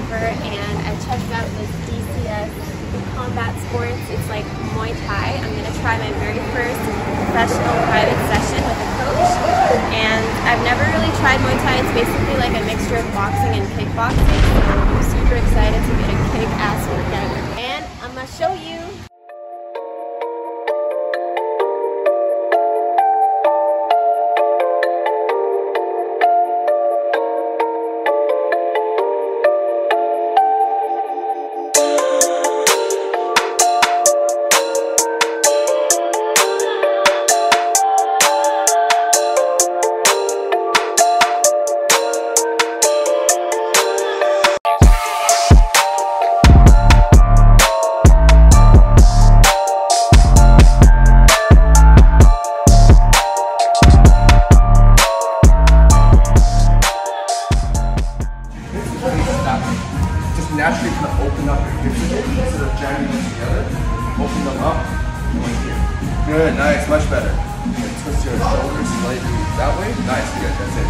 over and I checked out this DCS combat sports. It's like Muay Thai. I'm going to try my very first professional private session with a coach. And I've never really tried Muay Thai. It's basically like a mixture of boxing and kickboxing. So I'm super excited to get a kick-ass workout. And I'm going to show you. Naturally kind of open up your hips a bit instead of jamming them together. Open them up. Good, nice, much better. And twist your shoulders slightly that way. Nice, good, that's it.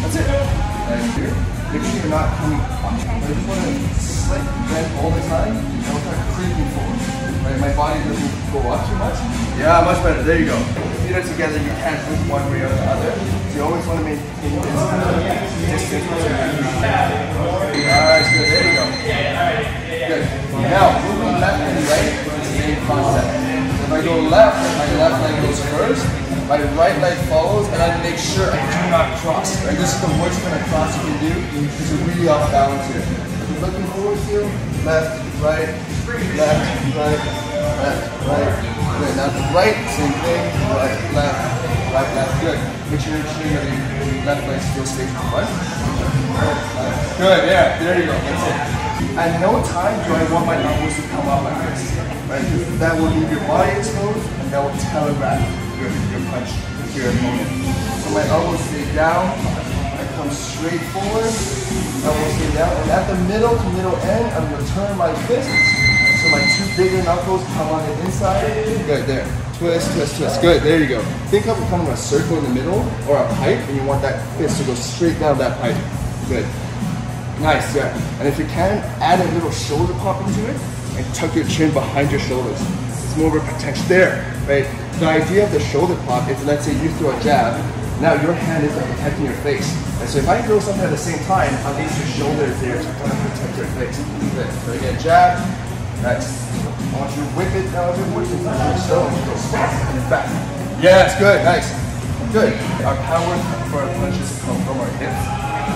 That's it. Nice here. Make sure you're not coming up. I just want to slightly bend all the time. Don't start creeping forward. Right, my body doesn't go up too much. Yeah, much better. There you go. Feet are together, you can't move one way or the other. So you always want to maintain this kind of distance between your feet. Alright, good. There you go. Good. Now, moving left and right is the same concept. If I go left, my left leg goes first, my right leg follows, and I make sure I do not cross. Right? This is the worst kind of cross you can do because you're really off balance here. If you're looking forward to left, right, left, right, left, right. Good. Now the right, same thing. Right, left, right, left. Good. Make sure your left leg still stays in front. Good, yeah, there you go, that's it. At no time do I want my elbows to come up like this. Right? That will leave your body exposed and that will telegraph your punch to your opponent. So my elbows stay down, I come straight forward, elbows stay down, and at the middle to middle end, I'm going to turn my fists. So my two bigger knuckles come on the inside. Good, there. Twist, twist, twist. Good, there you go. Think of kind of a circle in the middle or a pipe, and you want that fist to go straight down that pipe. Good. Nice, yeah. And if you can, add a little shoulder pop into it and tuck your chin behind your shoulders. It's more of a protection there, right? The idea of the shoulder pop is, let's say you throw a jab, now your hand is protecting your face. And so if I throw something at the same time, at least your shoulder is there to kind of protect your face. Good. So again, jab. Nice. I want you to whip it now a bit more to your stone. Go and back. Yes, good, nice. Good. Our power for our punches come from our hips.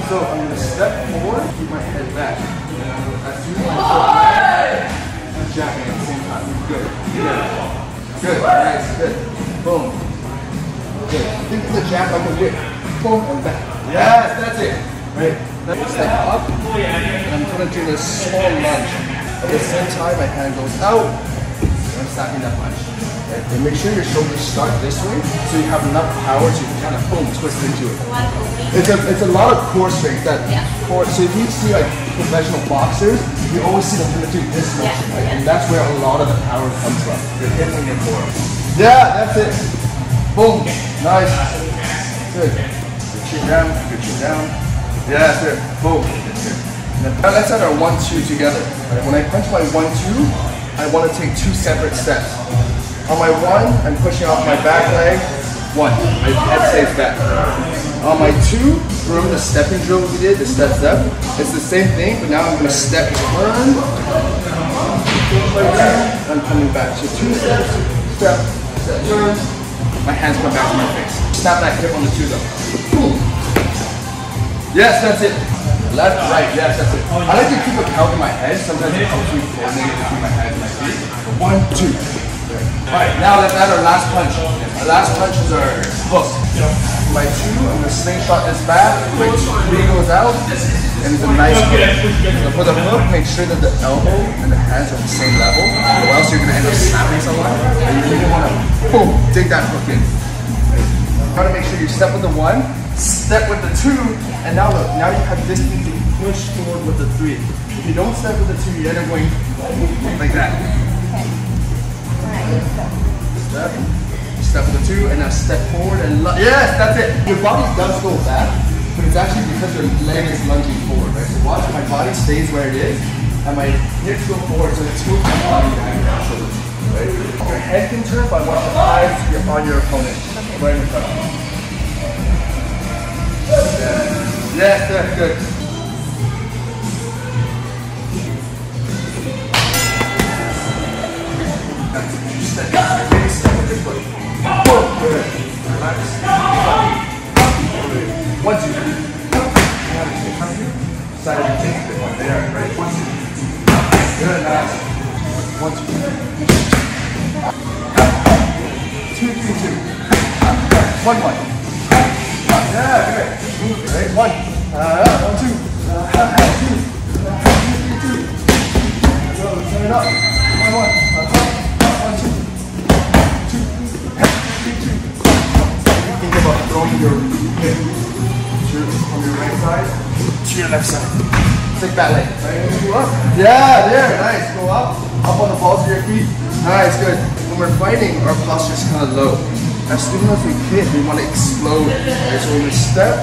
So I'm going to step forward, keep my head back. As soon as I go back, I'm jabbing at the same time. Good. Good. Good. Nice. Good. Boom. Good. Think of the jab like a whip. Boom and back. Yes, that's it. Right. Then step up, and I'm going to do this small lunge. At the same time, my hand goes out, and I'm snapping that punch. Right? And make sure your shoulders start this way, so you have enough power to kind of boom, twist into it. It's a lot of core strength. So if you see like professional boxers, you always see them do this motion, right? And that's where a lot of the power comes from. Your hips and your core. Yeah, that's it. Boom. Nice. Good. Good chin down. Good chin down. Yeah, that's it. Boom. Now let's add our 1-2 together. Right? When I punch my 1-2, I want to take 2 separate steps. On my 1, I'm pushing off my back leg. 1. My head stays back. On my 2, remember the stepping drill we did, the step step? It's the same thing, but now I'm going to step, turn, I'm coming back. So 2 steps, step, step, turn. My hands come back to my face. Snap that hip on the 2 though. Boom. Yes, that's it. Left, right, yes, that's it. I like to keep a count in my head. Sometimes it helps me coordinate between my hands and my feet. 1, 2. Alright, now let's add our last punch. Our last punch is our hook. My 2, I'm going to slingshot this back. Quick 3 goes out. And it's a nice hook. So for the hook, make sure that the elbow and the hands are the same level. Or else you're going to end up snapping someone. And you really want to, boom, dig that hook in. You want to make sure you step with the 1. Step with the 2, and now look, now you have distance to push forward with the 3. If you don't step with the 2, you end up going like that. Okay. Step with the 2, and now step forward and yes, that's it. Your body does go back, but it's actually because your leg is lunging forward, right? So watch, my body stays where it is, and my hips go forward, so it's moving my body back and shoulders, right? Your head can turn, but watch the eyes on your opponent, right in front of you. Yeah, good, good. Step with your foot. Good. Relax. 1, 2, 3. Side of your face a bit more. There, right? 1, 2. Good, nice. 1, 2, 3. 2, 3, 2. 1, 1. Yeah, good. Right? 1. 1, 2. 2, 3, 2. Go, turn it up. 1, 1. 1, 2. 2, 3, 2. Think about throwing your hip from your right side to your left side. Stick that leg. Right? Go up. Yeah, there. Nice. Go up. Up on the balls of your feet. Nice. Good. When we're fighting, our posture is kind of low. As soon as we hit, we want to explode. Right? So when we step,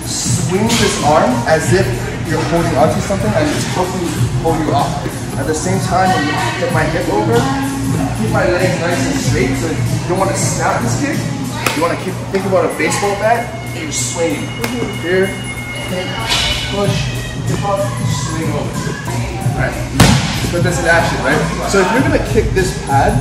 swing this arm as if you're holding onto something and it's hopefully pull you off. At the same time, when you get my hip over, keep my legs nice and straight. So you don't want to snap this kick. You want to think about a baseball bat and you're swinging. Here, kick, push, hip up, swing over. Alright, put this in action, right? So if you're going to kick this pad,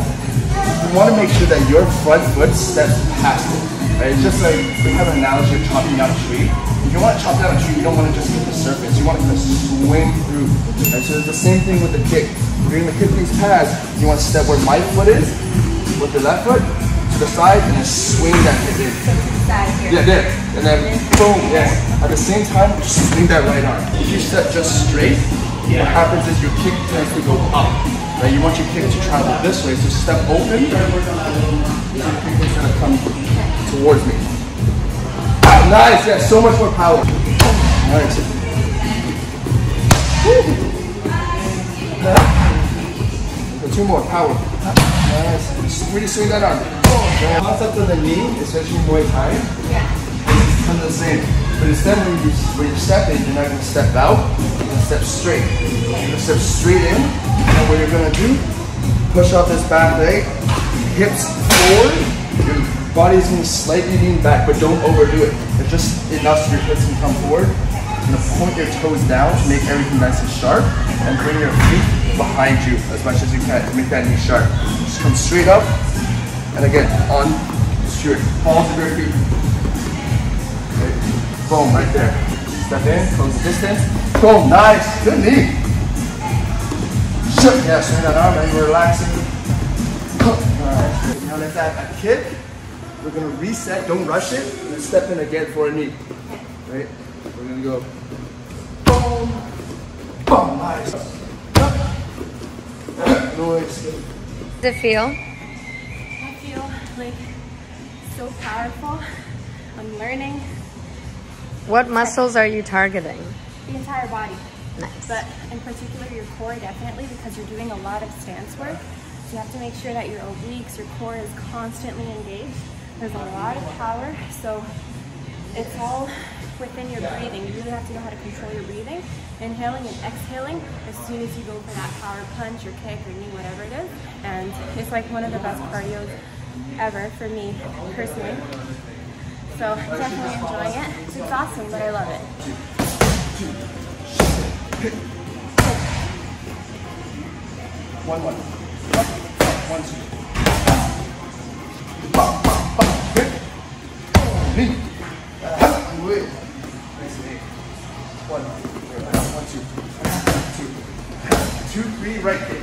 you want to make sure that your front foot steps past it. Right? It's just like, we have an analogy of chopping down a tree. If you want to chop down a tree, you don't want to just hit the surface. You want to kind of swing through. Right? So it's the same thing with the kick. If you're going to kick these pads, you want to step where my foot is, with the left foot, to the side, and then swing that hip in. Yeah, there. And then boom, yes. At the same time, just swing that right arm. If you step just straight, what happens is your kick tends to go up. Right? You want your kick to travel this way, so step open, your kick is going to come towards me. Nice, yeah, so much more power. Nice. So 2 more, power. Nice. Just really swing that arm. The concept of the knee, especially Muay Thai, is kind of the same. But instead when you step in, you're not going to step out, you're going to step straight. You're going to step straight in, and what you're going to do, push off this back leg, hips forward, your body's going to slightly lean back, but don't overdo it. It's just enough so your hips can come forward. You're going to point your toes down to make everything nice and sharp, and bring your feet behind you as much as you can to make that knee sharp. Just come straight up, and again, on your balls of your feet. Okay. Boom, right there. Step in, close the distance. Boom, nice, good knee. Yeah, swing that arm and we're relaxing. Alright, now let's add a kick. We're gonna reset, don't rush it. And then step in again for a knee. Right? We're gonna go boom, boom, nice. Noise. Does it feel? I feel like so powerful. I'm learning. What muscles are you targeting? The entire body. Nice. But in particular your core, definitely, because you're doing a lot of stance work. So you have to make sure that your obliques, your core is constantly engaged. There's a lot of power, so it's all within your breathing. You really have to know how to control your breathing, inhaling and exhaling as soon as you go for that power punch or kick or knee, whatever it is. And it's like one of the best cardios ever for me personally. So I'm definitely enjoying it. It's exhausting, but I love it. 1, 1. 1, 2. Knee. Nice knee. 1, 2, 2, 3, right kick.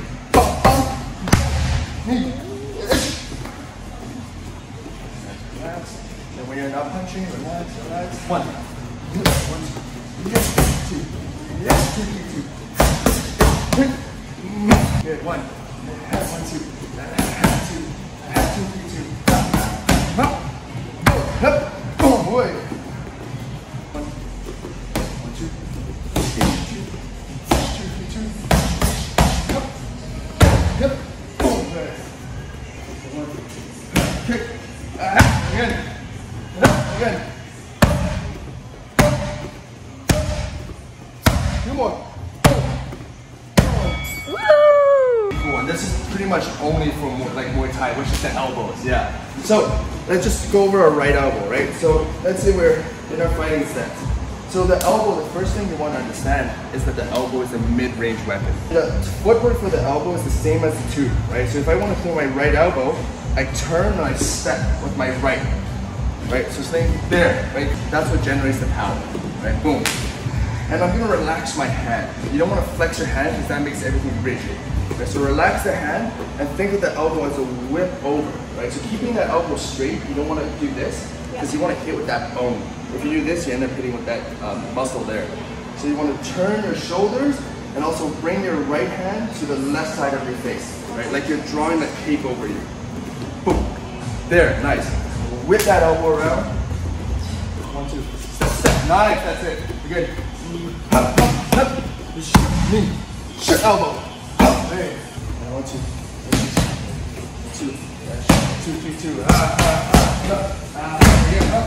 Knee. Relax. And when you're not punching, relax, relax. 1, 1, 2. Yes, 2. Yes, 2, 3, 2. Good, 1. 1, 2. 2, 3, 2. Up. Up. Boom, boy. 1, 2. 2, 3, 2. Up. Yep. Boom. Good. 1. Kick. Again. Again. Two more. Cool, and this is pretty much only for like Muay Thai, which is the elbows, yeah. So let's just go over our right elbow, right? So let's say we're in our fighting stance. So the elbow, the first thing you want to understand is that the elbow is a mid-range weapon. The footwork for the elbow is the same as the two, right? So if I want to throw my right elbow, I turn and I step with my right, right? So staying there, right? That's what generates the power, right? Boom. And I'm gonna relax my hand. You don't want to flex your hand because that makes everything rigid. Right? So relax the hand and think of the elbow as a whip over, right? So keeping that elbow straight, you don't want to do this because you want to hit with that bone. If you do this, you end up hitting with that muscle there. So you want to turn your shoulders and also bring your right hand to the left side of your face, right? Like you're drawing that cape over you. Boom. There, nice. Whip that elbow around. 1, 2, step, step. Nice, that's it. You're good. Up, up, up. Knee. Shut elbow. Up. Hey. 1, 2, 2, 2, 3, 2. Again, up.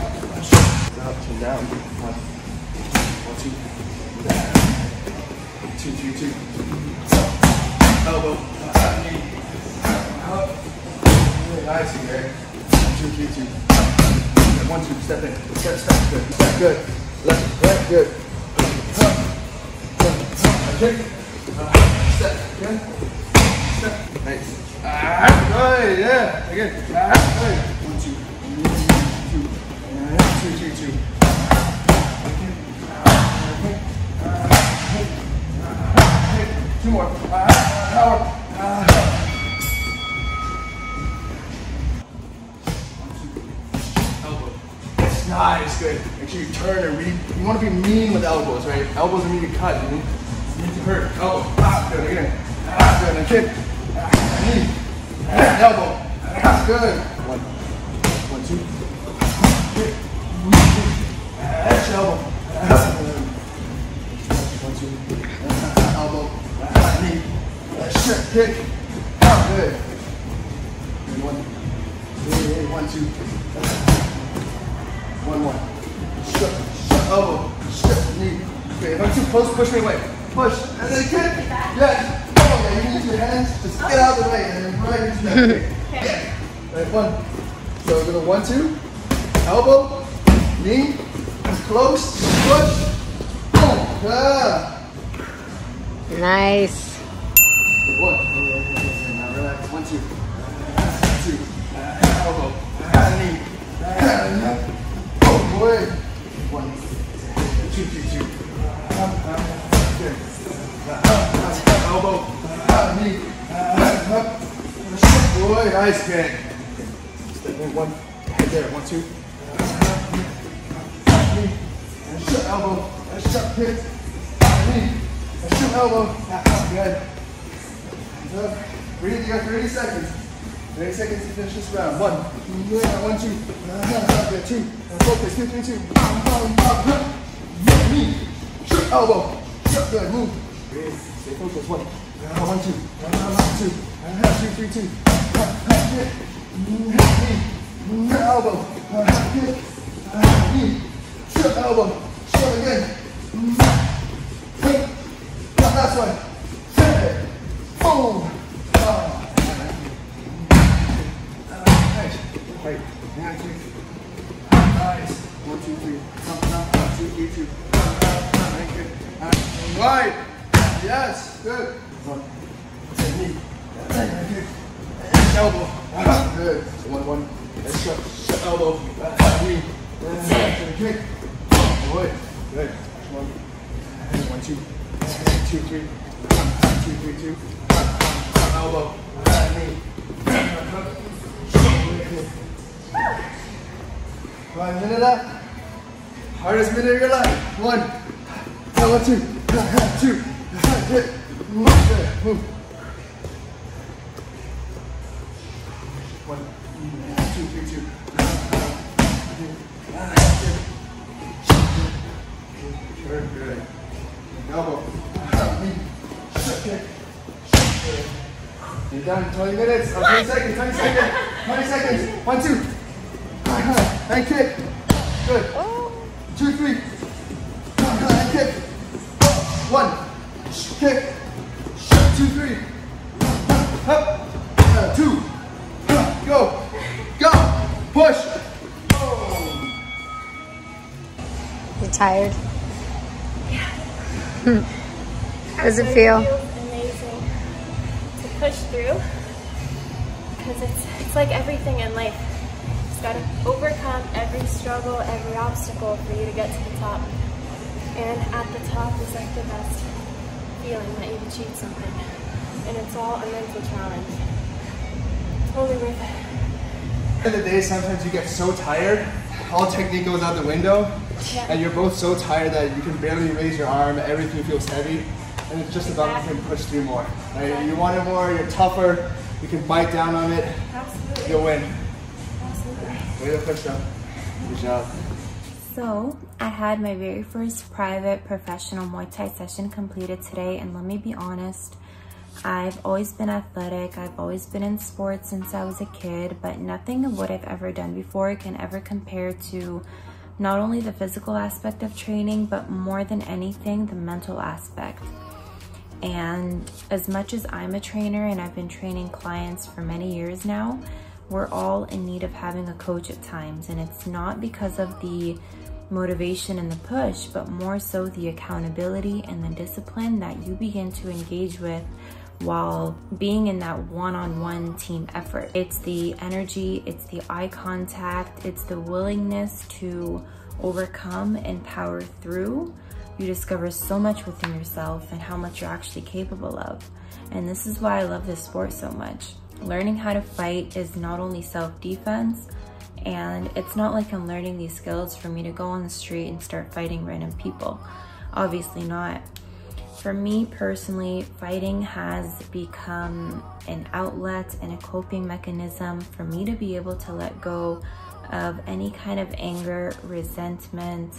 Up, turn down. 1, 2, 2, 3, 2. Elbow. Knee. Up. Really nice here. 1, 2, 3, 2. 1, 2. Step in. Step, step. Good. Step, good. Left, right, good. Kick. Step. Good. Step. Nice. Good. Yeah. Again. Good. 1, 2, 2, 2, 2. Two more. Power. Elbow. Nice, good. Make sure you turn and read. You want to be mean with elbows, right? Elbows are mean to cut. You need to hurt. Elbow. Good. Again. Good. And kick. Knee. Elbow. Good. 1, 2. Kick. Elbow. 1, 2. Elbow. Knee. Shit. Kick. Good. 1, 2. 1 more. Shut elbow. Shut knee. Okay, if I'm too close, push me away. Push. And then kick. Yes. Oh, yeah, you can use your hands. Just get out of the way and then right into that kick. Yeah. Right, 1. So we're going to 1, 2. Elbow. Knee. Close. Push. Boom. Yeah. Nice. 1. Now relax. 1, 2. 2. Elbow. Knee. Oh boy. 1, 2, 3, 2. Good. Elbow. Knee. Boy, nice kick. Step in 1. Head there. 1, 2. Knee. And shut elbow. And shut kick. Knee. And shoot elbow. Good. Breathe, you got 30 seconds. 30 seconds to finish this round. 1, 1, 2, 2. Focus, 2, 3, 2. Knee. Shoot elbow. Shut, good, move. Stay focused. 1, 2, 2, 3, 2. Knee. Elbow. Kick. Knee. Shut elbow. Shut again. Last one. Boom. Nice. Right. Nice. 1, 2, 3. 1, 2, 3, 2. Right. Yes. Good. 1. Knee. Elbow. Good. 1, 1. Shut elbow. Knee. Kick. Good. Good. 1, 2. 2, 3. 1, 2, 3, 2. Elbow. Knee. 5 minutes up. Hardest minute of your life. 1, 2, 2. Hit. Move. 1, 2, 3, 2. Good. Elbow. Kick. You're done. 20 minutes. 20 seconds. 20 seconds. 20 seconds. 1, 2. And kick. Good. 2, 3. And kick. 1, kick, 2, 3, up, 2, go, push. You tired? Yeah. How does it feel? It feels amazing to push through, because it's like everything in life. You just gotta overcome every struggle, every obstacle for you to get to the top. And at the top is like the best feeling that you've achieved something. And it's all a mental challenge. Totally worth it. At the end of the day, sometimes you get so tired, all technique goes out the window, and you're both so tired that you can barely raise your arm, everything feels heavy, and it's just about you can push through more. Right? You want it more, you're tougher, you can bite down on it, Absolutely. you'll win. Absolutely. Way to push up. Good job. So, I had my very first private professional Muay Thai session completed today, and let me be honest, I've always been athletic, I've always been in sports since I was a kid, but nothing of what I've ever done before can ever compare to not only the physical aspect of training, but more than anything, the mental aspect. And as much as I'm a trainer and I've been training clients for many years now, we're all in need of having a coach at times, and it's not because of the motivation and the push, but more so the accountability and the discipline that you begin to engage with while being in that one-on-one team effort. It's the energy, it's the eye contact, it's the willingness to overcome and power through. You discover so much within yourself and how much you're actually capable of. And this is why I love this sport so much. Learning how to fight is not only self-defense, and it's not like I'm learning these skills for me to go on the street and start fighting random people. Obviously not. For me personally, fighting has become an outlet and a coping mechanism for me to be able to let go of any kind of anger, resentment,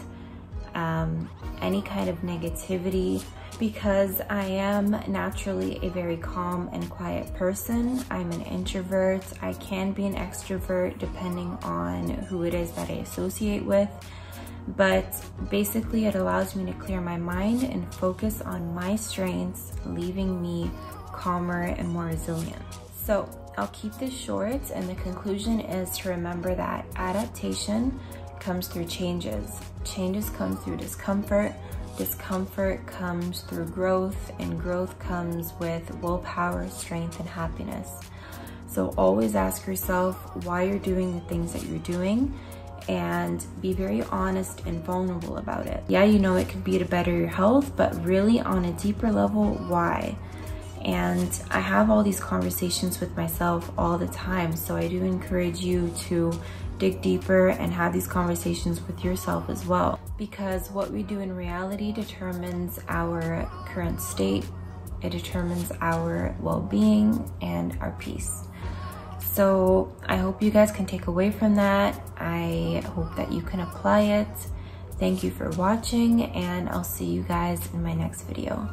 any kind of negativity, because I am naturally a very calm and quiet person. I'm an introvert. I can be an extrovert depending on who it is that I associate with. But basically it allows me to clear my mind and focus on my strengths, leaving me calmer and more resilient. So I'll keep this short, and the conclusion is to remember that adaptation comes through changes. Changes come through discomfort. Discomfort comes through growth, and growth comes with willpower, strength, and happiness. So always ask yourself why you're doing the things that you're doing, and be very honest and vulnerable about it. Yeah, you know it could be to better your health, but really on a deeper level, why? And I have all these conversations with myself all the time, so I do encourage you to dig deeper and have these conversations with yourself as well, because what we do in reality determines our current state, it determines our well-being and our peace. So I hope you guys can take away from that. I hope that you can apply it. Thank you for watching, and I'll see you guys in my next video.